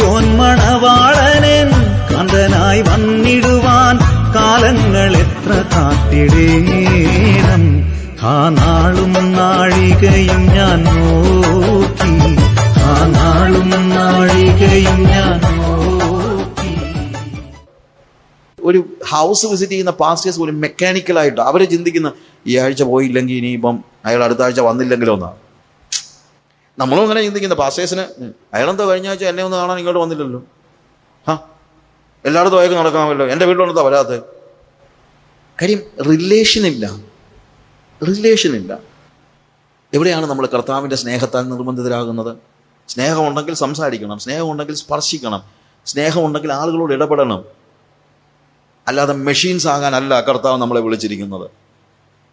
സിയോൻ മണവാളനൻ കാന്തനായി വന്നിടുവാൻ കാലങ്ങൾ എത്ര കാത്തിടേണം. ആ നാളും നാഴികയും ഞാൻ നോക്കി, ആ നാളും നാഴികയും ഞാൻ നോക്കി. ഒരു ഹൗസ് വിസിറ്റ് ചെയ്യുന്ന പാസ്റ്റേഴ്സ് പോലും മെക്കാനിക്കലായിട്ട് അവർ ചിന്തിക്കുന്ന ഈ ആഴ്ച പോയില്ലെങ്കിൽ ഇനിയിപ്പം അയാൾ അടുത്ത ആഴ്ച വന്നില്ലെങ്കിലോ എന്നാണ്. നമ്മളും അങ്ങനെ ചിന്തിക്കുന്ന പാസ്റ്റേഴ്സിന് അയാളെന്തോ കഴിഞ്ഞ ആഴ്ച എന്നെ ഒന്ന് കാണാൻ ഇങ്ങോട്ട് വന്നില്ലല്ലോ, എല്ലായിടത്തും അയാൾക്ക് നടക്കാമല്ലോ, എൻ്റെ വീട്ടിലെന്താ വരാത്തത്. കാര്യം റിലേഷനില്ല. എവിടെയാണ് നമ്മൾ കർത്താവിൻ്റെ സ്നേഹത്താൽ നിർബന്ധിതരാകുന്നത്? സ്നേഹമുണ്ടെങ്കിൽ സംസാരിക്കണം, സ്നേഹമുണ്ടെങ്കിൽ സ്പർശിക്കണം, സ്നേഹമുണ്ടെങ്കിൽ ആളുകളോട് ഇടപെടണം. അല്ലാതെ മെഷീൻസ് ആകാനല്ല കർത്താവ് നമ്മളെ വിളിച്ചിരിക്കുന്നത്.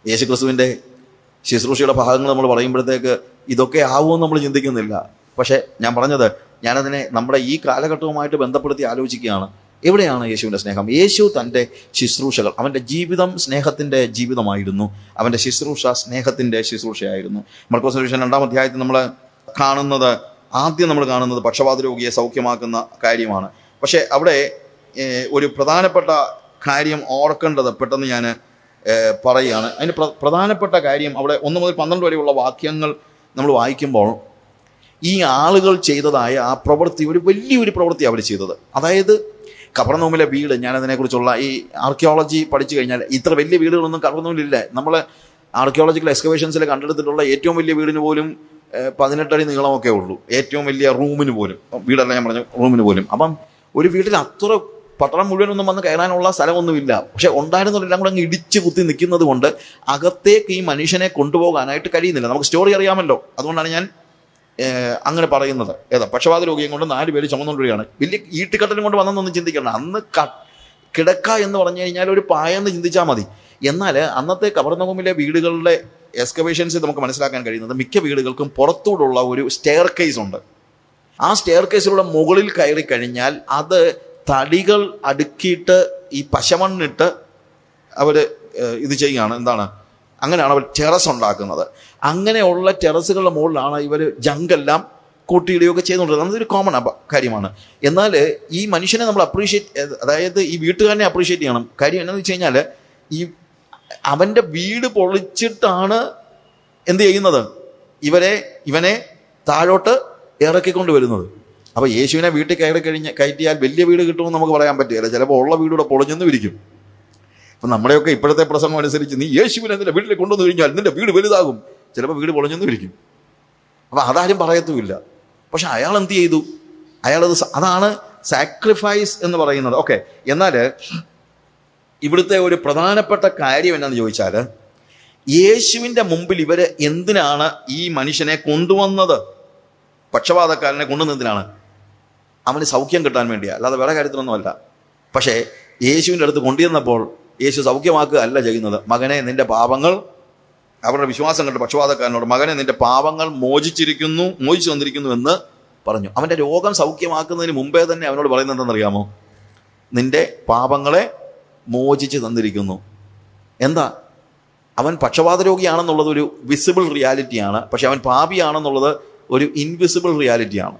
യേശുക്രിസ്തുവിൻ്റെ ശുശ്രൂഷയുടെ ഭാഗങ്ങൾ നമ്മൾ പറയുമ്പോഴത്തേക്ക് ഇതൊക്കെ ആവുമെന്ന് നമ്മൾ ചിന്തിക്കുന്നില്ല. പക്ഷേ ഞാൻ പറഞ്ഞത്, ഞാനതിനെ നമ്മുടെ ഈ കാലഘട്ടവുമായിട്ട് ബന്ധപ്പെടുത്തി ആലോചിക്കുകയാണ്. എവിടെയാണ് യേശുവിൻ്റെ സ്നേഹം? യേശു തൻ്റെ ശുശ്രൂഷകൾ, അവൻ്റെ ജീവിതം സ്നേഹത്തിൻ്റെ ജീവിതമായിരുന്നു, അവൻ്റെ ശുശ്രൂഷ സ്നേഹത്തിൻ്റെ ശുശ്രൂഷയായിരുന്നു. മർക്കോസ് സുവിശേഷം 2-ാം അധ്യായത്തിൽ ആദ്യം നമ്മൾ കാണുന്നത് പക്ഷവാത രോഗിയെ സൗഖ്യമാക്കുന്ന കാര്യമാണ്. പക്ഷേ അവിടെ ഒരു പ്രധാനപ്പെട്ട കാര്യം ഓർക്കേണ്ടത് പെട്ടെന്ന് ഞാൻ പറയുകയാണ്. അതിന് പ്രധാനപ്പെട്ട കാര്യം അവിടെ 1 മുതൽ 12 വരെയുള്ള വാക്യങ്ങൾ നമ്മൾ വായിക്കുമ്പോൾ ഈ ആളുകൾ ചെയ്തതായ ആ പ്രവൃത്തി ഒരു വലിയൊരു പ്രവൃത്തിയാണ് അവർ ചെയ്തത്. അതായത് കഫർനഹൂമിലെ വീട്, ഞാനതിനെക്കുറിച്ചുള്ള ഈ ആർക്കിയോളജി പഠിച്ചു കഴിഞ്ഞാൽ ഇത്ര വലിയ വീടുകളൊന്നും കഫർനഹൂമിലില്ല. നമ്മൾ ആർക്കിയോളജിക്കൽ എക്സ്കവേഷൻസിൽ കണ്ടെടുത്തിട്ടുള്ള ഏറ്റവും വലിയ വീടിന് പോലും 18 അടി നീളമൊക്കെ ഉള്ളൂ, ഏറ്റവും വലിയ റൂമിന് പോലും, വീടല്ല ഞാൻ പറഞ്ഞ റൂമിന് പോലും. അപ്പം ഒരു വീട്ടിൽ അത്ര പട്ടണം മുഴുവനൊന്നും വന്ന് കയറാനുള്ള സ്ഥലമൊന്നുമില്ല. പക്ഷെ ഉണ്ടായിരുന്നതെല്ലാം കൂടെ അങ്ങ് ഇടിച്ച് കുത്തി നിൽക്കുന്നത് കൊണ്ട് അകത്തേക്ക് ഈ മനുഷ്യനെ കൊണ്ടുപോകാനായിട്ട് കഴിയുന്നില്ല. നമുക്ക് സ്റ്റോറി അറിയാമല്ലോ, അതുകൊണ്ടാണ് ഞാൻ അങ്ങനെ പറയുന്നത്. പക്ഷവാത രോഗിയും കൊണ്ട് 4 പേര് ചുമന്നുകൊണ്ടിരിക്കുകയാണ്. വലിയ ഈട്ടിക്കട്ടലും കൊണ്ട് വന്നെന്നൊന്നും ചിന്തിക്കണം. അന്ന് കിടക്ക എന്ന് പറഞ്ഞു കഴിഞ്ഞാൽ ഒരു പായെന്ന് ചിന്തിച്ചാൽ മതി. എന്നാൽ അന്നത്തെ കഫർനഹൂമിലെ വീടുകളുടെ എക്സ്കവേഷൻസിൽ നമുക്ക് മനസ്സിലാക്കാൻ കഴിയുന്നത് മിക്ക വീടുകൾക്കും പുറത്തൂടുള്ള ഒരു സ്റ്റെയർ കേസ് ഉണ്ട്. ആ സ്റ്റെയർ കേസിലൂടെ മുകളിൽ കയറി കഴിഞ്ഞാൽ അത് തടികൾ അടുക്കിയിട്ട് ഈ പശമണ്ണിട്ട് അവർ ഇത് ചെയ്യുകയാണ്. അങ്ങനെയാണ് അവർ ടെറസ് ഉണ്ടാക്കുന്നത്. അങ്ങനെയുള്ള ടെറസുകളുടെ മുകളിലാണ് ഇവർ ജങ്കെല്ലാം കൂട്ടിയിടുകയൊക്കെ ചെയ്തുകൊണ്ടിരുന്നത്. അതൊരു കോമൺ കാര്യമാണ്. എന്നാൽ ഈ മനുഷ്യനെ നമ്മൾ അതായത് ഈ വീട്ടുകാരനെ അപ്രീഷിയേറ്റ് ചെയ്യണം. കാര്യം എന്താണെന്ന് വെച്ച് കഴിഞ്ഞാൽ ഈ അവൻ്റെ വീട് പൊളിച്ചിട്ടാണ് എന്ത് ചെയ്യുന്നത്, ഇവനെ താഴോട്ട് ഇറക്കിക്കൊണ്ട് വരുന്നത്. അപ്പോൾ യേശുവിനെ വീട്ടിൽ കയറ്റിയാൽ വലിയ വീട് കിട്ടുമെന്ന് നമുക്ക് പറയാൻ പറ്റുകയില്ല. ചിലപ്പോൾ ഉള്ള വീടൂടെ പൊളിഞ്ഞെന്നും ഇരിക്കും. അപ്പം നമ്മുടെയൊക്കെ ഇപ്പോഴത്തെ പ്രസംഗം അനുസരിച്ച് നീ യേശുവിനെ നിന്റെ വീട്ടിലേക്ക് കൊണ്ടുവന്നു കഴിഞ്ഞാൽ നിന്റെ വീട് വലുതാകും, ചിലപ്പോൾ വീട് പൊളിഞ്ഞെന്നും ഇരിക്കും. അപ്പം അതാരും പറയത്തുമില്ല. പക്ഷെ അയാൾ എന്ത് ചെയ്തു? അതാണ് സാക്രിഫൈസ് എന്ന് പറയുന്നത്. ഓക്കെ, എന്നാൽ ഇവിടുത്തെ ഒരു പ്രധാനപ്പെട്ട കാര്യം എന്നാന്ന് ചോദിച്ചാൽ, യേശുവിൻ്റെ മുമ്പിൽ ഇവർ എന്തിനാണ് ഈ മനുഷ്യനെ കൊണ്ടുവന്നത്? പക്ഷപാതക്കാരനെ കൊണ്ടുവന്നതിനാണ് അവന് സൗഖ്യം കിട്ടാൻ വേണ്ടിയാണ്, അല്ലാതെ വേറെ കാര്യത്തിലൊന്നുമല്ല. പക്ഷേ യേശുവിൻ്റെ അടുത്ത് കൊണ്ടുവന്നപ്പോൾ യേശു സൗഖ്യമാക്കുക അല്ല ചെയ്യുന്നത്. മകനെ നിന്റെ പാപങ്ങൾ, അവരുടെ വിശ്വാസം കണ്ട് പക്ഷപാതക്കാരനോട് മകനെ നിന്റെ പാപങ്ങൾ മോചിച്ചു വന്നിരിക്കുന്നു എന്ന് പറഞ്ഞു. അവൻ്റെ രോഗം സൗഖ്യമാക്കുന്നതിന് മുമ്പേ തന്നെ അവനോട് പറയുന്നത് എന്താണെന്നറിയാമോ? നിന്റെ പാപങ്ങളെ മോചിച്ച് തന്നിരിക്കുന്നു. എന്താ? അവൻ പക്ഷപാത രോഗിയാണെന്നുള്ളത് ഒരു വിസിബിൾ റിയാലിറ്റിയാണ്. പക്ഷെ അവൻ പാപിയാണെന്നുള്ളത് ഒരു ഇൻവിസിബിൾ റിയാലിറ്റിയാണ്.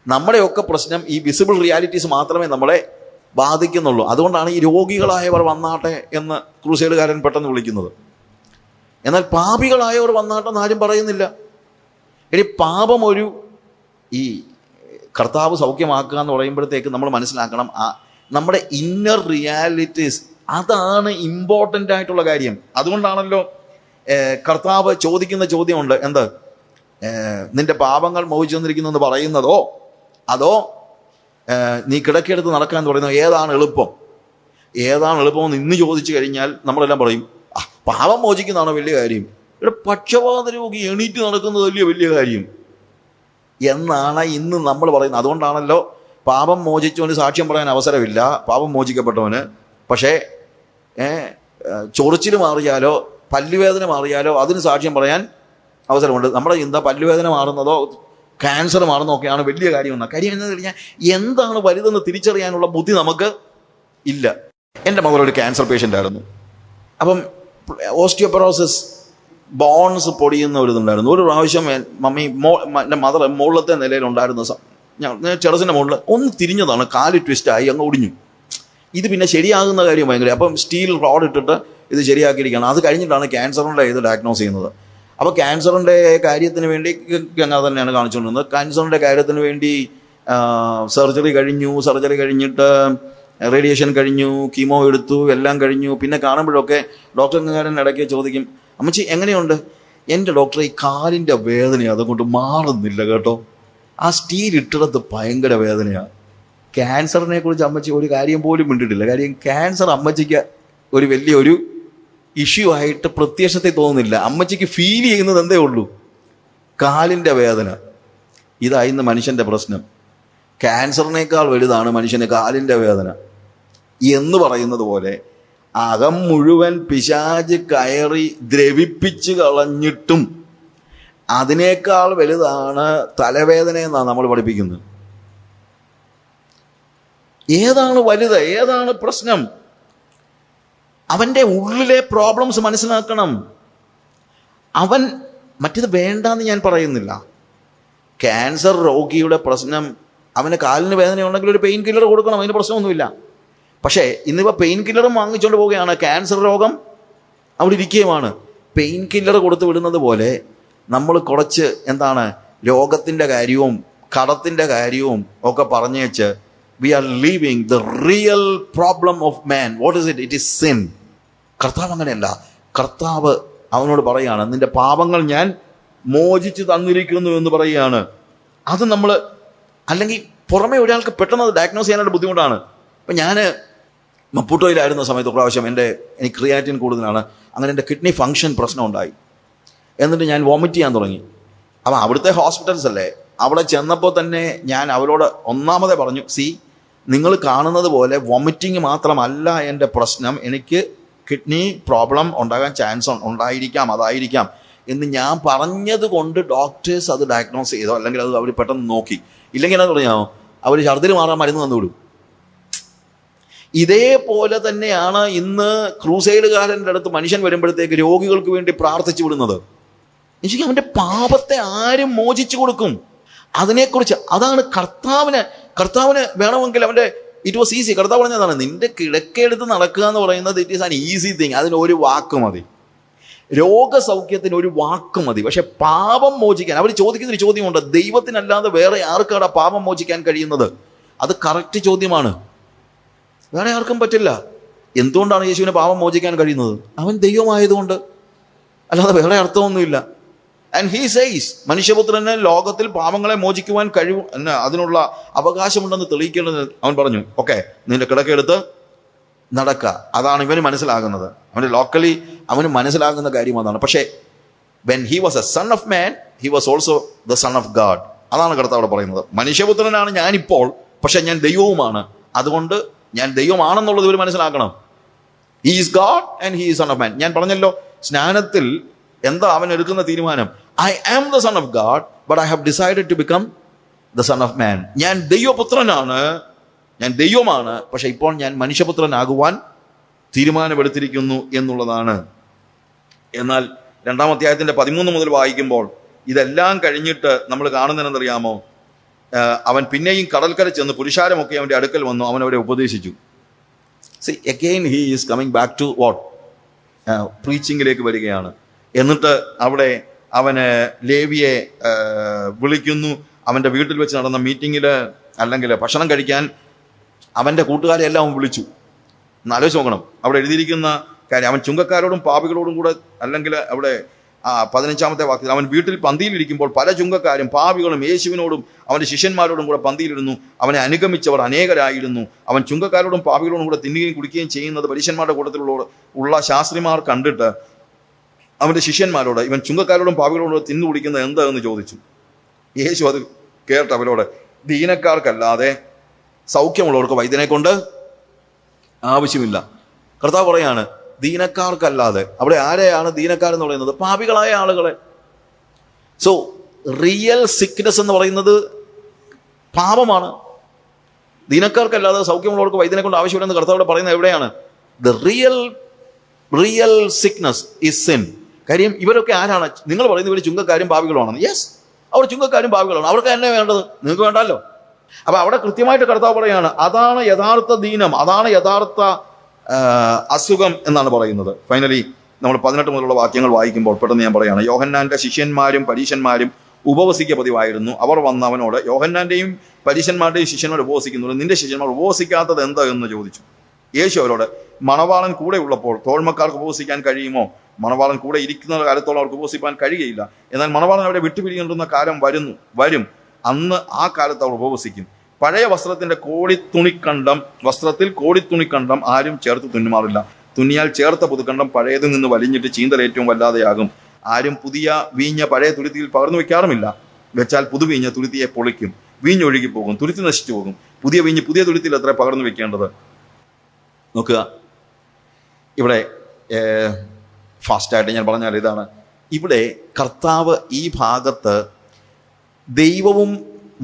നമ്മുടെയൊക്കെ പ്രശ്നം ഈ വിസിബിൾ റിയാലിറ്റീസ് മാത്രമേ നമ്മളെ ബാധിക്കുന്നുള്ളൂ. അതുകൊണ്ടാണ് ഈ രോഗികളായവർ വന്നാട്ടെ എന്ന് ക്രൂസൈഡുകാരൻ പെട്ടെന്ന് വിളിക്കുന്നത്. എന്നാൽ പാപികളായവർ വന്നാട്ടെ എന്ന് ആരും പറയുന്നില്ല. ഇനി പാപം ഈ കർത്താവ് സൗഖ്യമാക്കുക എന്ന് പറയുമ്പോഴത്തേക്ക് നമ്മൾ മനസ്സിലാക്കണം, നമ്മുടെ ഇന്നർ റിയാലിറ്റീസ്, അതാണ് ഇമ്പോർട്ടൻ്റ് ആയിട്ടുള്ള കാര്യം. അതുകൊണ്ടാണല്ലോ കർത്താവ് ചോദിക്കുന്ന ചോദ്യമുണ്ട്, എന്ത്? നിന്റെ പാപങ്ങൾ മോചിച്ചു തന്നിരിക്കുന്നു എന്ന് പറയുന്നതോ അതോ നീ കിടക്കിയെടുത്ത് നടക്കാൻ പറയുന്നത് ഏതാണ് എളുപ്പം എന്ന് ഇന്ന് ചോദിച്ചു കഴിഞ്ഞാൽ നമ്മളെല്ലാം പറയും പാപം മോചിക്കുന്നതാണോ വലിയ കാര്യം, ഇവിടെ പക്ഷപാത രോഗി എണീറ്റ് നടക്കുന്നതല്ലേ വലിയ കാര്യം എന്നാണ് ഇന്ന് നമ്മൾ പറയുന്നത്. അതുകൊണ്ടാണല്ലോ പാപം മോചിച്ചവന് സാക്ഷ്യം പറയാൻ അവസരമില്ല, പാപം മോചിക്കപ്പെട്ടവന്. പക്ഷേ ചൊറിച്ചിൽ മാറിയാലോ പല്ലുവേദന മാറിയാലോ അതിന് സാക്ഷ്യം പറയാൻ അവസരമുണ്ട്. നമ്മുടെ ചിന്ത പല്ലുവേദന മാറുന്നതോ ക്യാൻസർ മാറുന്നതോ ഒക്കെയാണ് വലിയ കാര്യമെന്ന കാര്യം. എന്ന് കഴിഞ്ഞാൽ എന്താണ് വലുതെന്ന് തിരിച്ചറിയാനുള്ള ബുദ്ധി നമുക്ക് ഇല്ല. എൻ്റെ മകളൊരു ക്യാൻസർ പേഷ്യൻ്റ് ആയിരുന്നു. അപ്പം ഓസ്റ്റിയോപൊറോസിസ്, ബോൺസ് പൊടിയുന്ന ഒരു ഇതുണ്ടായിരുന്നു. ഒരു പ്രാവശ്യം എൻ്റെ മദർ മുകളിലത്തെ നിലയിലുണ്ടായിരുന്ന ഞാൻ ടെറസിൻ്റെ മുകളിൽ ഒന്ന് തിരിഞ്ഞതാണ്, കാല് ട്വിസ്റ്റായി അങ്ങ് ഒടിഞ്ഞു. ഇത് പിന്നെ ശരിയാകുന്ന കാര്യം ഭയങ്കര. അപ്പം സ്റ്റീൽ റോഡ് ഇട്ടിട്ട് ഇത് ശരിയാക്കിയിരിക്കുകയാണ്. അത് കഴിഞ്ഞിട്ടാണ് ക്യാൻസറിൻ്റെ ഇത് ഡയഗ്നോസ് ചെയ്യുന്നത്. അപ്പോൾ ക്യാൻസറിൻ്റെ കാര്യത്തിന് വേണ്ടി അങ്ങനെ തന്നെയാണ് കാണിച്ചുകൊണ്ടിരുന്നത്. ക്യാൻസറിൻ്റെ കാര്യത്തിന് വേണ്ടി സർജറി കഴിഞ്ഞു. സർജറി കഴിഞ്ഞിട്ട് റേഡിയേഷൻ കഴിഞ്ഞു, കീമോ എടുത്തു, എല്ലാം കഴിഞ്ഞു. പിന്നെ കാണുമ്പോഴൊക്കെ ഡോക്ടർക്കാരൻ ഇടയ്ക്ക് ചോദിക്കും, അമ്മച്ചി എങ്ങനെയുണ്ട്? എൻ്റെ ഡോക്ടറെ ഈ കാലിൻ്റെ വേദനയാണ്, അതുകൊണ്ട് മാറുന്നില്ല കേട്ടോ. ആ സ്റ്റീൽ ഇട്ടിടത്ത് ഭയങ്കര വേദനയാണ്. ക്യാൻസറിനെ കുറിച്ച് അമ്മച്ചി ഒരു കാര്യം പോലും മിണ്ടിട്ടില്ല. കാര്യം ക്യാൻസർ അമ്മച്ചിക്ക് ഒരു വലിയൊരു ഇഷ്യൂ ആയിട്ട് പ്രത്യക്ഷത്തിൽ തോന്നുന്നില്ല. അമ്മച്ചിക്ക് ഫീൽ ചെയ്യുന്നത് എന്തേ ഉള്ളൂ? കാലിൻ്റെ വേദന. ഇതായിരുന്നു മനുഷ്യൻ്റെ പ്രശ്നം. ക്യാൻസറിനേക്കാൾ വലുതാണ് മനുഷ്യന് കാലിൻ്റെ വേദന എന്ന് പറയുന്നത് പോലെ അകം മുഴുവൻ പിശാച് കയറി ദ്രവിപ്പിച്ച് കളഞ്ഞിട്ടും അതിനേക്കാൾ വലുതാണ് തലവേദന എന്നാണ് നമ്മൾ പഠിപ്പിക്കുന്നത്. ഏതാണ് വലുത്? ഏതാണ് പ്രശ്നം? അവൻ്റെ ഉള്ളിലെ പ്രോബ്ലംസ് മനസ്സിലാക്കണം. അവൻ മറ്റേത് വേണ്ടാന്ന് ഞാൻ പറയുന്നില്ല. ക്യാൻസർ രോഗിയുടെ പ്രശ്നം, അവന് കാലിന് വേദന ഉണ്ടെങ്കിൽ ഒരു പെയിൻ കില്ലർ കൊടുക്കണം, അതിന് പ്രശ്നമൊന്നുമില്ല. പക്ഷേ ഇന്നിപ്പോൾ പെയിൻ കില്ലറും വാങ്ങിച്ചുകൊണ്ട് പോവുകയാണ്. ക്യാൻസർ രോഗം അവിടെ ഇരിക്കുകയുമാണ്. പെയിൻ കില്ലർ കൊടുത്ത് വിടുന്നത് പോലെ നമ്മൾ കുറച്ച് രോഗത്തിൻ്റെ കാര്യവും കടത്തിൻ്റെ കാര്യവും ഒക്കെ പറഞ്ഞു വെച്ച് we are leaving the real problem of man. What is it? It is sin. കർത്താവ് അങ്ങനെയല്ല. കർത്താവ് അവനോട് പറയുകയാണ്, നിന്റെ പാപങ്ങൾ ഞാൻ മോചിച്ച് തന്നിരിക്കുന്നു എന്ന് പറയുകയാണ്. അത് നമ്മൾ അല്ലെങ്കിൽ പുറമെ ഒരാൾക്ക് പെട്ടെന്ന് അത് ഡയഗ്നോസ് ചെയ്യാനായിട്ട് ബുദ്ധിമുട്ടാണ്. ഇപ്പം ഞാൻ മപ്പൂട്ടോയിലായിരുന്ന സമയത്ത് പ്രാവശ്യം എനിക്ക് ക്രിയാറ്റിൻ കൂടുതലാണ്. അങ്ങനെ എൻ്റെ കിഡ്നി ഫങ്ഷൻ പ്രശ്നം ഉണ്ടായി. എന്നിട്ട് ഞാൻ വോമിറ്റ് ചെയ്യാൻ തുടങ്ങി. അപ്പം അവിടുത്തെ ഹോസ്പിറ്റൽസ് അല്ലേ, അവിടെ ചെന്നപ്പോൾ തന്നെ ഞാൻ അവരോട് ഒന്നാമതേ പറഞ്ഞു, നിങ്ങൾ കാണുന്നത് പോലെ വോമിറ്റിങ് മാത്രമല്ല എൻ്റെ പ്രശ്നം, എനിക്ക് കിഡ്നി പ്രോബ്ലം ഉണ്ടാകാൻ ചാൻസ് ഉണ്ടായിരിക്കാം, അതായിരിക്കാം എന്ന് ഞാൻ പറഞ്ഞത് കൊണ്ട് ഡോക്ടേഴ്സ് അത് ഡയഗ്നോസ് ചെയ്തോ, അല്ലെങ്കിൽ അത് അവർ പെട്ടെന്ന് നോക്കി. ഇല്ലെങ്കിൽ എന്താ പറയാമോ, അവർ ഛർദ്ദിൽ മാറാൻ മരുന്ന് തന്നുവിടും. ഇതേപോലെ തന്നെയാണ് ഇന്ന് ക്രൂസൈഡുകാരൻ്റെ അടുത്ത് മനുഷ്യൻ വരുമ്പോഴത്തേക്ക് രോഗികൾക്ക് വേണ്ടി പ്രാർത്ഥിച്ചു വിടുന്നത്. എനിക്ക് അവൻ്റെ പാപത്തെ ആരും മോചിച്ചു കൊടുക്കും. അതിനെക്കുറിച്ച് അതാണ് കർത്താവിന് വേണമെങ്കിൽ അവൻ്റെ ഇറ്റ് വാസ് ഈസി. കർത്താവ് പറഞ്ഞതാണ്, നിന്റെ കിടക്കെടുത്ത് നടക്കുക എന്ന് പറയുന്നത് it is an easy thing. അതിന് ഒരു വാക്ക് മതി, രോഗസൗഖ്യത്തിന് ഒരു വാക്ക് മതി. പക്ഷെ പാപം മോചിക്കാൻ അവർ ചോദിക്കുന്നൊരു ചോദ്യമുണ്ട്, ദൈവത്തിനല്ലാതെ വേറെ ആർക്കാണ് പാപം മോചിക്കാൻ കഴിയുന്നത്? അത് കറക്റ്റ് ചോദ്യമാണ്. വേറെ ആർക്കും പറ്റില്ല. എന്തുകൊണ്ടാണ് യേശുവിന് പാപം മോചിക്കാൻ കഴിയുന്നത്? അവൻ ദൈവമായതുകൊണ്ട്, അല്ലാതെ വേറെ അർത്ഥമൊന്നുമില്ല. ആൻഡ് ഹി സെയ്സ്, മനുഷ്യപുത്രന് ലോകത്തിൽ പാപങ്ങളെ മോചിക്കുവാൻ അതിനുള്ള അവകാശമുണ്ടെന്ന് തെളിയിക്കേണ്ടത് അവൻ പറഞ്ഞു. ഓക്കെ, നിന്റെ കിടക്കെടുത്ത് നടക്കുക. അതാണ് ഇവന് മനസ്സിലാകുന്നത്. അവന് ലോക്കലി അവന് മനസ്സിലാകുന്ന കാര്യം അതാണ്. പക്ഷേ when he was a son of man, he was also the son of God. അതാണ് കർത്താവ് അവിടെ പറയുന്നത്. മനുഷ്യപുത്രനാണ് ഞാനിപ്പോൾ, പക്ഷെ ഞാൻ ദൈവവുമാണ്. അതുകൊണ്ട് ഞാൻ ദൈവമാണെന്നുള്ളത് ഇവർ മനസ്സിലാക്കണം. He is God and he is son of man. ഞാൻ പറഞ്ഞല്ലോ, സ്നാനത്തിൽ എന്താ അവൻ എടുക്കുന്ന തീരുമാനം? I am the son of God, but I have decided to become the son of man. ഞാൻ ദൈവപുത്രനാണ്, ഞാൻ ദൈവമാണ്, പക്ഷെ ഇപ്പോൾ ഞാൻ മനുഷ്യപുത്രനാകുവാൻ തീരുമാനമെടുത്തിരിക്കുന്നു എന്നുള്ളതാണ്. എന്നാൽ 2-ാം അധ്യായത്തിന്റെ 13 മുതൽ വായിക്കുമ്പോൾ ഇതെല്ലാം കഴിഞ്ഞിട്ട് നമ്മൾ കാണുന്നതെന്നറിയാമോ? അവൻ പിന്നെയും കടൽക്കര ചെന്ന് പുരുഷാരമൊക്കെ അവൻ്റെ അടുക്കൽ വന്നു, അവൻ അവരെ ഉപദേശിച്ചു. Again he is coming back to what? പ്രീച്ചിങ്ങിലേക്ക് വരികയാണ്. എന്നിട്ട് അവിടെ അവന് ലേവിയെ വിളിക്കുന്നു. അവൻ്റെ വീട്ടിൽ വെച്ച് നടന്ന മീറ്റിങ്ങിൽ അല്ലെങ്കിൽ ഭക്ഷണം കഴിക്കാൻ അവൻ്റെ കൂട്ടുകാരെ എല്ലാം അവൻ വിളിച്ചു. എന്നാലോചിച്ച് നോക്കണം, അവിടെ എഴുതിയിരിക്കുന്ന കാര്യം. അവൻ ചുങ്കക്കാരോടും പാപികളോടും കൂടെ, അല്ലെങ്കിൽ അവിടെ 15-ാമത്തെ വാക്യത്തിൽ, അവൻ വീട്ടിൽ പന്തിയിലിരിക്കുമ്പോൾ പല ചുങ്കക്കാരും പാപികളും യേശുവിനോടും അവൻ്റെ ശിഷ്യന്മാരോടും കൂടെ പന്തിയിലിരുന്നു. അവനെ അനുഗമിച്ചവർ അനേകരായിരുന്നു. അവൻ ചുങ്കക്കാരോടും പാപികളോടും കൂടെ തിന്നുകയും കുടിക്കുകയും ചെയ്യുന്നത് പരീശന്മാരുടെ കൂട്ടത്തിലുള്ള ശാസ്ത്രിമാർ കണ്ടിട്ട് അവൻ്റെ ശിഷ്യന്മാരോട്, ഇവൻ ചുങ്കക്കാരോടും പാപികളോടും തിന്നു കുടിക്കുന്നത് എന്താണെന്ന് ചോദിച്ചു. യേശു അത് കേട്ട് അവരോട്, ദീനക്കാർക്കല്ലാതെ സൗഖ്യമുള്ളവർക്ക് വൈദ്യനെ കൊണ്ട് ആവശ്യമില്ല. കർത്താവ് പറയാണ്, ദീനക്കാർക്കല്ലാതെ. അവിടെ ആരെയാണ് ദീനക്കാരെന്ന് പറയുന്നത്? പാപികളായ ആളുകളെ. സോ റിയൽ സിക്നെസ് എന്ന് പറയുന്നത് പാപമാണ്. ദീനക്കാർക്കല്ലാതെ സൗഖ്യമുള്ളവർക്ക് വൈദ്യനെ കൊണ്ട് ആവശ്യമില്ലെന്ന് കർത്താവ് പറയുന്നത് എവിടെയാണ്? The real sickness is sin. കാര്യം ഇവരൊക്കെ ആരാണ്? നിങ്ങൾ പറയുന്നത് ഇവർ ചുങ്കക്കാരും പാപികളുമാണെന്ന്. യെസ്, അവർ ചുങ്കക്കാരും പാപികളാണ്. അവർക്ക് തന്നെ വേണ്ടത്, നിങ്ങൾക്ക് വേണ്ടല്ലോ. അപ്പൊ അവിടെ കൃത്യമായിട്ട് കർത്താവ് പറയാണ്, അതാണ് യഥാർത്ഥ ദീനം, അതാണ് യഥാർത്ഥ അസുഖം എന്നാണ് പറയുന്നത്. ഫൈനലി നമ്മൾ 18 മുതലുള്ള വാക്യങ്ങൾ വായിക്കുമ്പോൾ പെട്ടെന്ന് ഞാൻ പറയാണ്, യോഹന്നാന്റെ ശിഷ്യന്മാരും പരീശന്മാരും ഉപവസിക്ക പതിവായിരുന്നു. അവർ വന്ന് അവനോട്, യോഹന്നാന്റെയും പരീശന്മാരുടെയും ശിഷ്യന്മാർ ഉപവസിക്കുന്നുണ്ട്, നിന്റെ ശിഷ്യന്മാർ ഉപവസിക്കാത്തത് എന്താ എന്ന് ചോദിച്ചു. യേശു അവരോട്, മണവാളൻ കൂടെ ഉള്ളപ്പോൾ തോഴ്മക്കാർക്ക് ഉപവസിക്കാൻ കഴിയുമോ? മണവാളൻ കൂടെ ഇരിക്കുന്ന കാലത്തോളം അവർക്ക് ഉപവസിക്കാൻ കഴിയുകയില്ല. എന്നാൽ മണവാളൻ അവരെ വിട്ടുപിരിയേണ്ടുന്ന കാലം വരും, അന്ന് ആ കാലത്ത് അവർ ഉപവസിക്കും. പഴയ വസ്ത്രത്തിൽ കോടിത്തുണിക്കണ്ടം ആരും ചേർത്ത് തുന്നുമാറില്ല. തുന്നിയാൽ ചേർത്ത പുതുക്കണ്ടം പഴയതിൽ നിന്ന് വലിഞ്ഞിട്ട് ചീന്തലേറ്റവും വല്ലാതെയാകും. ആരും പുതിയ വീഞ്ഞ പഴയ തുരുത്തിയിൽ പകർന്നു വെക്കാറുമില്ല. വെച്ചാൽ പുതുവീഞ്ഞ തുരുത്തിയെ പൊളിക്കും, വീഞ്ഞൊഴുകി പോകും, തുരുത്തി നശിച്ചു പോകും. പുതിയ വീഞ്ഞ് പുതിയ തുരുത്തിയിൽ എത്ര പകർന്നു വെക്കേണ്ടത്. നോക്കുക, ഇവിടെ ഫാസ്റ്റായിട്ട് ഞാൻ പറഞ്ഞാൽ ഇതാണ്, ഇവിടെ കർത്താവ് ഈ ഭാഗത്ത് ദൈവവും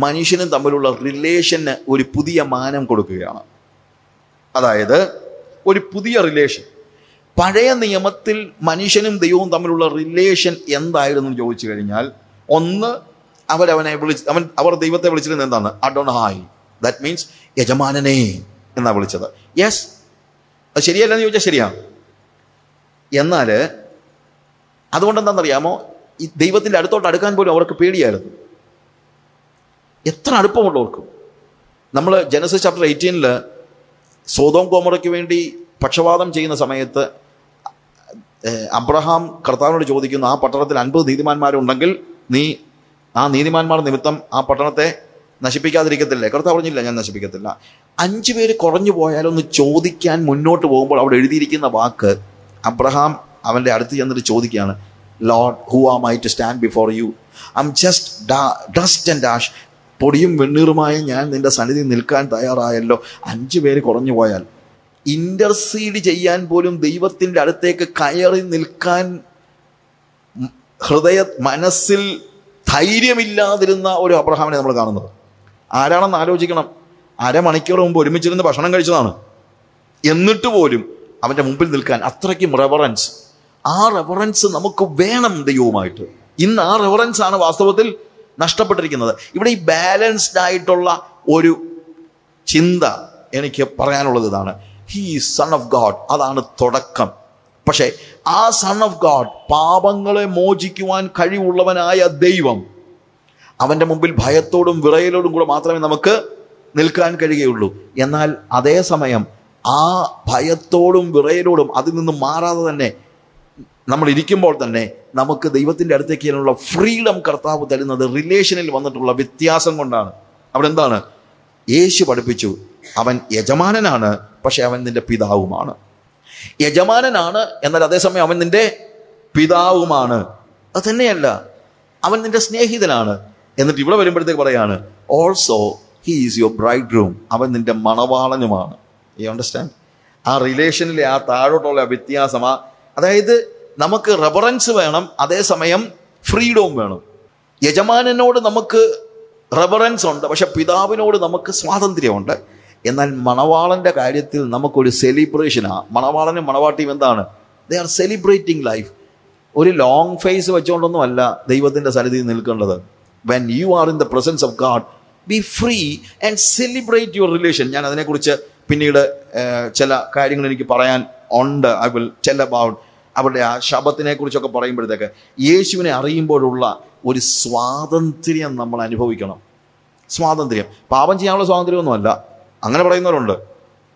മനുഷ്യനും തമ്മിലുള്ള റിലേഷന് ഒരു പുതിയ മാനം കൊടുക്കുകയാണ്. അതായത് ഒരു പുതിയ റിലേഷൻ. പഴയ നിയമത്തിൽ മനുഷ്യനും ദൈവവും തമ്മിലുള്ള റിലേഷൻ എന്തായിരുന്നു എന്ന് ചോദിച്ചു കഴിഞ്ഞാൽ, ഒന്ന്, അവർ ദൈവത്തെ വിളിച്ചിരുന്നത് എന്താണ്? അഡോണായി. ദാറ്റ് മീൻസ് യജമാനനെ എന്നാ വിളിച്ചത്. യെസ്, അത് ശരിയല്ലെന്ന് ചോദിച്ചാൽ ശരിയാണ്. എന്നാൽ അതുകൊണ്ടെന്താണെന്നറിയാമോ, ഈ ദൈവത്തിൻ്റെ അടുത്തോട്ട് അടുക്കാൻ പോലും അവർക്ക് പേടിയായിരുന്നു. എത്ര അടുപ്പമുള്ളവർക്കും. നമ്മൾ ജനസിസ് ചാപ്റ്റർ 18 സോദോം ഗോമോറയ്ക്ക് വേണ്ടി പക്ഷപാതം ചെയ്യുന്ന സമയത്ത് അബ്രഹാം കർത്താവിനോട് ചോദിക്കുന്നു, ആ പട്ടണത്തിൽ 50 നീതിമാന്മാരുണ്ടെങ്കിൽ നീ ആ നീതിമാന്മാർ നിമിത്തം ആ പട്ടണത്തെ നശിപ്പിക്കാതിരിക്കത്തില്ലേ? കർത്താവ് പറഞ്ഞില്ല, ഞാൻ നശിപ്പിക്കത്തില്ല. 5 പേര് കുറഞ്ഞു പോയാലൊന്ന് ചോദിക്കാൻ മുന്നോട്ട് പോകുമ്പോൾ അവിടെ എഴുതിയിരിക്കുന്ന വാക്ക്, അബ്രഹാം അവൻ്റെ അടുത്ത് ചെന്നിട്ട് ചോദിക്കുകയാണ്, Lord, who am I to stand before you? I'm just dust and ash. പൊടിയും വെണ്ണീറുമായ ഞാൻ നിന്റെ സന്നിധി നിൽക്കാൻ തയ്യാറായല്ലോ. 5 പേര് കുറഞ്ഞു പോയാൽ ഇന്റർസീഡ് ചെയ്യാൻ പോലും ദൈവത്തിൻ്റെ അടുത്തേക്ക് കയറി നിൽക്കാൻ മനസ്സിൽ ധൈര്യമില്ലാതിരുന്ന ഒരു അബ്രഹാമിനെ നമ്മൾ കാണുന്നത്. ആരാണെന്ന് ആലോചിക്കണം. അരമണിക്കൂർ മുമ്പ് ഒരുമിച്ചിരുന്ന് ഭക്ഷണം കഴിച്ചതാണ്. എന്നിട്ട് പോലും അവൻ്റെ മുമ്പിൽ നിൽക്കാൻ അത്രയ്ക്കും റെവറൻസ്. ആ റെവറൻസ് നമുക്ക് വേണം ദൈവവുമായിട്ട്. ഇന്ന് ആ റെവറൻസ് ആണ് വാസ്തവത്തിൽ നഷ്ടപ്പെട്ടിരിക്കുന്നത്. ഇവിടെ ഈ ബാലൻസ്ഡ് ആയിട്ടുള്ള ഒരു ചിന്ത എനിക്ക് പറയാനുള്ളത് ഇതാണ്, he is son of God. അതാണ് തുടക്കം. പക്ഷേ ആ സൺ ഓഫ് ഗോഡ്, പാപങ്ങളെ മോചിക്കുവാൻ കഴിവുള്ളവനായ ദൈവം, അവൻ്റെ മുമ്പിൽ ഭയത്തോടും വിറയലോടും കൂടെ മാത്രമേ നമുക്ക് നിൽക്കാൻ കഴിയുകയുള്ളൂ. എന്നാൽ അതേസമയം ആ ഭയത്തോടും വിറയലോടും അതിൽ നിന്നും മാറാതെ തന്നെ നമ്മൾ ഇരിക്കുമ്പോൾ തന്നെ നമുക്ക് ദൈവത്തിൻ്റെ അടുത്തേക്ക് ചെയ്യാനുള്ള ഫ്രീഡം കർത്താവ് തരുന്നത് റിലേഷനിൽ വന്നിട്ടുള്ള വ്യത്യാസം കൊണ്ടാണ്. അവിടെ എന്താണ്? യേശു പഠിപ്പിച്ചു, അവൻ യജമാനനാണ്, പക്ഷെ അവൻ നിന്റെ പിതാവുമാണ്. യജമാനനാണ്, എന്നാൽ അതേസമയം അവൻ നിന്റെ പിതാവുമാണ്. അത് തന്നെയല്ല, അവൻ നിന്റെ സ്നേഹിതനാണ്. എന്നിട്ട് ഇവിടെ വരുമ്പോഴത്തേക്ക് പറയാണ്, also he is your bride groom. അവൻ നിന്റെ മണവാളനുമാണ്. You understand? ആ റിലേഷനിലെ ആ താഴോട്ടുള്ള വ്യത്യാസം, അതായത് നമുക്ക് റെഫറൻസ് വേണം, അതേസമയം ഫ്രീഡവും വേണം. യജമാനനോട് നമുക്ക് റെഫറൻസ് ഉണ്ട്, പക്ഷെ പിതാവിനോട് നമുക്ക് സ്വാതന്ത്ര്യമുണ്ട്. എന്നാൽ മണവാളന്റെ കാര്യത്തിൽ നമുക്കൊരു സെലിബ്രേഷനാണ്. മണവാളനും മണവാട്ടിയും എന്താണ്? They are celebrating life. ഒരു ലോങ് ഫേസ് വെച്ചുകൊണ്ടൊന്നും അല്ല ദൈവത്തിൻ്റെ സന്നിധിയിൽ നിൽക്കേണ്ടത്. When you are in the presence of God, be free and celebrate your relation. ഞാൻ അതിനെക്കുറിച്ച് പിന്നീട് ചില കാര്യങ്ങൾ എനിക്ക് പറയാൻ ഉണ്ട്. ഐ വിൽ ടെൽ അബൌട്ട് അവരുടെ ആ ശബത്തിനെ കുറിച്ചൊക്കെ പറയുമ്പോഴത്തേക്ക് യേശുവിനെ അറിയുമ്പോഴുള്ള ഒരു സ്വാതന്ത്ര്യം നമ്മൾ അനുഭവിക്കണം. സ്വാതന്ത്ര്യം, പാപം ചെയ്യാനുള്ള സ്വാതന്ത്ര്യമൊന്നുമല്ല, അങ്ങനെ പറയുന്നവരുണ്ട്,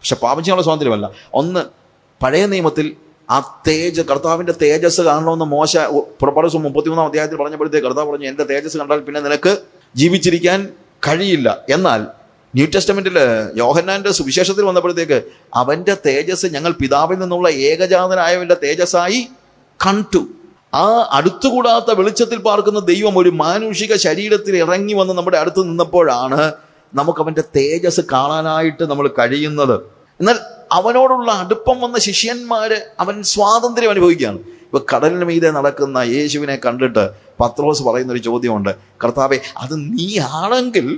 പക്ഷെ പാപം ചെയ്യാനുള്ള സ്വാതന്ത്ര്യമല്ല. ഒന്ന്, പഴയ നിയമത്തിൽ ആ കർത്താവിൻ്റെ തേജസ് കാണണമെന്ന് മോശ പുറപ്പാട് 33 അധ്യായത്തിൽ പറഞ്ഞപ്പോഴത്തേക്ക് കർത്താവ് പറഞ്ഞു, എൻ്റെ തേജസ് കണ്ടാൽ പിന്നെ നിനക്ക് ജീവിച്ചിരിക്കാൻ കഴിയില്ല. എന്നാൽ ന്യൂ ടെസ്റ്റമെന്റിൽ യോഹന്നാന്റെ സുവിശേഷത്തിൽ വന്നപ്പോഴത്തേക്ക് അവന്റെ തേജസ് ഞങ്ങൾ പിതാവിൽ നിന്നുള്ള ഏകജാതനായവന്റെ തേജസ്സായി കണ്ടു. ആ അടുത്തുകൂടാത്ത വെളിച്ചത്തിൽ പാർക്കുന്ന ദൈവം ഒരു മാനുഷിക ശരീരത്തിൽ ഇറങ്ങി വന്ന് നമ്മുടെ അടുത്ത് നിന്നപ്പോഴാണ് നമുക്ക് അവന്റെ തേജസ് കാണാനായിട്ട് നമ്മൾ കഴിയുന്നത്. എന്നാൽ അവനോടുള്ള അടുപ്പം വന്ന ശിഷ്യന്മാര് അവൻ സ്വാതന്ത്ര്യം അനുഭവിക്കുകയാണ്. ഇപ്പൊ കടലിന് മീതെ നടക്കുന്ന യേശുവിനെ കണ്ടിട്ട് പത്രോസ് പറയുന്നൊരു ചോദ്യമുണ്ട്, കർത്താവേ, അത് നീ ആണെങ്കിൽ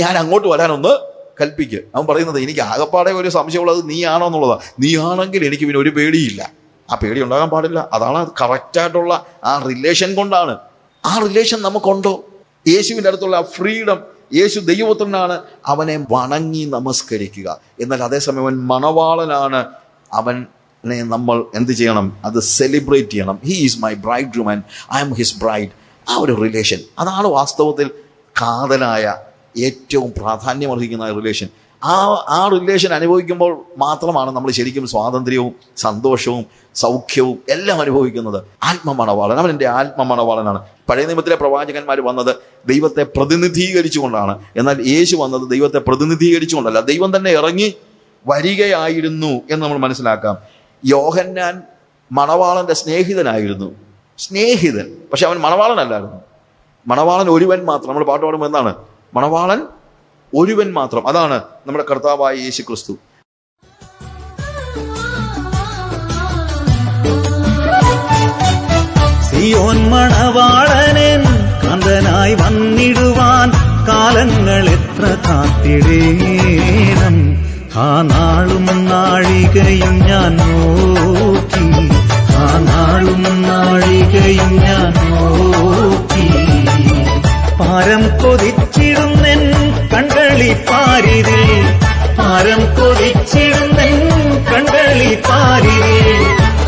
ഞാൻ അങ്ങോട്ട് വരാനൊന്ന് കൽപ്പിക്കുക. അവൻ പറയുന്നത്, എനിക്ക് ആകപ്പാടെ ഒരു സംശയമുള്ളത് നീ ആണോ എന്നുള്ളതാണ്. നീ ആണെങ്കിൽ എനിക്ക് പിന്നെ ഒരു പേടിയില്ല. ആ പേടി ഉണ്ടാകാൻ പാടില്ല. അതാണ് കറക്റ്റായിട്ടുള്ള ആ റിലേഷൻ കൊണ്ടാണ്. ആ റിലേഷൻ നമുക്കുണ്ടോ? യേശുവിൻ്റെ അടുത്തുള്ള ആ ഫ്രീഡം യേശു ദൈവപുത്രനാണ്, അവനെ വണങ്ങി നമസ്കരിക്കുക. എന്നാൽ അതേസമയം അവൻ മണവാളനാണ്, അവനെ നമ്മൾ എന്ത് ചെയ്യണം? അത് സെലിബ്രേറ്റ് ചെയ്യണം. He is my bride groom and I M his bride. ആ ഒരു റിലേഷൻ, അതാണ് വാസ്തവത്തിൽ കാതലായ ഏറ്റവും പ്രാധാന്യമർഹിക്കുന്ന റിലേഷൻ. ആ റിലേഷൻ അനുഭവിക്കുമ്പോൾ മാത്രമാണ് നമ്മൾ ശരിക്കും സ്വാതന്ത്ര്യവും സന്തോഷവും സൗഖ്യവും എല്ലാം അനുഭവിക്കുന്നത്. ആത്മമണവാളൻ, അവൻ എൻ്റെ ആത്മമണവാളനാണ്. പഴയ നിയമത്തിലെ പ്രവാചകന്മാർ വന്നത് ദൈവത്തെ പ്രതിനിധീകരിച്ചുകൊണ്ടാണ്. എന്നാൽ യേശു വന്നത് ദൈവത്തെ പ്രതിനിധീകരിച്ചുകൊണ്ടല്ല, ദൈവം തന്നെ ഇറങ്ങി വരികയായിരുന്നു എന്ന് നമ്മൾ മനസ്സിലാക്കാം. യോഹന്നാൻ മണവാളന്റെ സ്നേഹിതനായിരുന്നു, സ്നേഹിതൻ. പക്ഷെ അവൻ മണവാളനല്ലായിരുന്നു. മണവാളൻ ഒരുവൻ മാത്രം. നമ്മൾ പാട്ട് പാടുമ്പോൾ എന്താണ്? മണവാളൻ ഒരുവൻ മാത്രം. അതാണ് നമ്മുടെ കർത്താവായ യേശു ക്രിസ്തു. സിയോൻ മണവാളനൻ കാന്തനായി വന്നിടുവാൻ കാലങ്ങൾ എത്ര കാത്തിടേണം. ആ നാളും നാഴികയും ഞാൻ നോക്കി, ആ നാളും നാഴികയും ഞാൻ നോക്കി. പാരം കൊതിച്ചിടുന്നെൻ കൺകളി പാരിതിൽ, പാരം കൊതിച്ചിടുന്നെൻ കൺകളി പാരിതിൽ.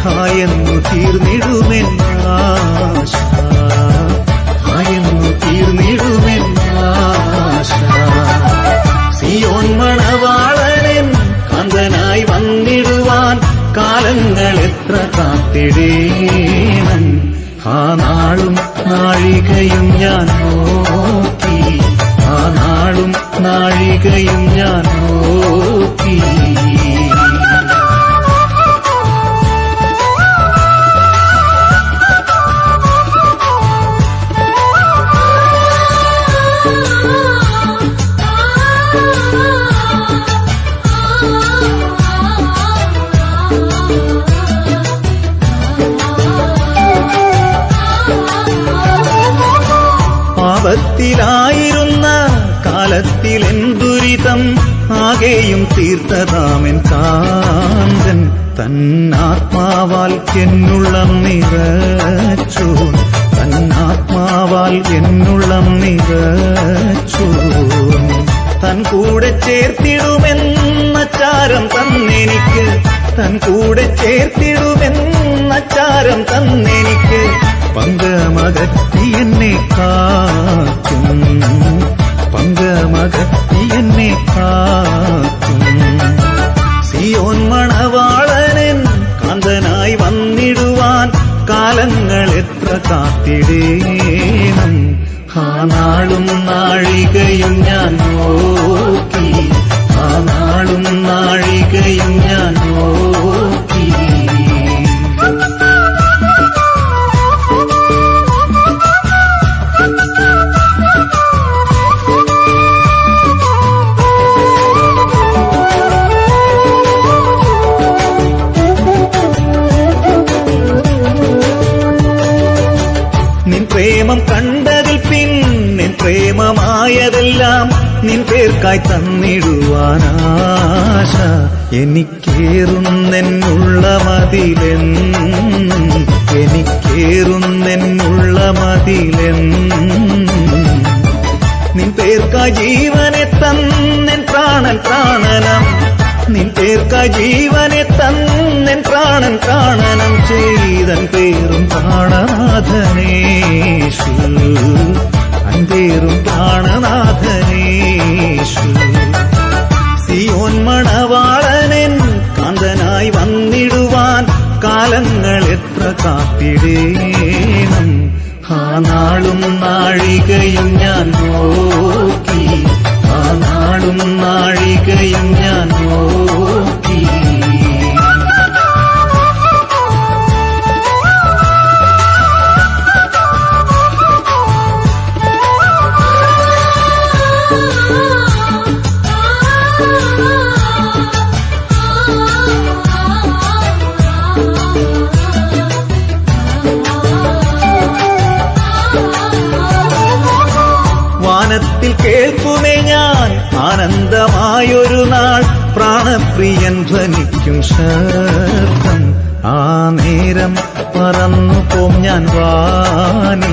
ഹായെന്നു തീർന്നിടുമെൻ ആശ, ഹായെന്നു തീർന്നിടുമെൻ ആശ. സിയോൻ മണവാളനൻ കാന്തനായി വന്നിടുവാൻ കാലങ്ങൾ എത്ര കാത്തിടേണം. ആ നാളും നാഴികയും ഞാൻ നോക്കി, ആ നാളും നാഴികയും ഞാൻ നോക്കി. പാപത്തിലായിരുന്ന കാലത്തിൽ എൻ ദുരിതം ആകെയും തീർത്തതാമെൻ കാന്തൻ. തന്നാത്മാവാൽ എന്നുള്ളം നിറച്ചു, തന്നാത്മാവാൽ എന്നുള്ളം നിറച്ചു. തൻ കൂടെ ചേർത്തിടുമെന്ന ചാരം തന്നെനിക്ക്, തൻ കൂടെ ചേർത്തിടുമെന്ന ചാരം തന്നെനിക്ക്. പങ്കമകറ്റി എന്നെ കാക്കും, പങ്കമകറ്റി എന്നെ കാക്കും. സിയോൻ മണവാളനൻ കാന്തനായി വന്നിടുവാൻ കാലങ്ങൾ എത്ര കാത്തിടേണം. ആ നാളും നാഴികയും ഞാൻ നോക്കി, ആ നാളും നാഴികയും ഞാൻ നോക്കി. നിൻ പ്രേമം കണ്ടതിൽ പിന്നിൻ പ്രേമമായതെല്ലാം നിൻ പേർക്കായി തന്നിടുവാനാശ. എനിക്കേറുന്നെന്നുള്ള മതിലെന്നും, എനിക്കേറുന്നെന്നുള്ള മതിലെന്നും. നിൻ പേർക്കായി ജീവനെ തന്നെൻ പ്രാണൻ പ്രാണനം, നിൻ പേർക്കായി ജീവനെ തന്നെൻ പ്രാണൻ പ്രാണനം ചെയ്തൻ പേരും പ്രാണനാഥനേശു, അൻപേരും പ്രാണനാഥനേശു. സിയോൻ മണവാളനൻ കാന്തനായി വന്നിടുവാൻ കാലങ്ങൾ എത്ര കാത്തിടേണം. ആ നാളും നാഴികയും ഞാൻ നോക്കി, ആ നാളും നാഴികയും ഞാൻ നോക്കി. വാനത്തിൽ കേൾക്കുമേ ഞാൻ ആനന്ദമായൊരു നാൾ, പ്രാണപ്രിയൻ ധ്വനിക്കും ശബ്ദം. ആ നേരം പറന്നു പോം ഞാൻ വാനി.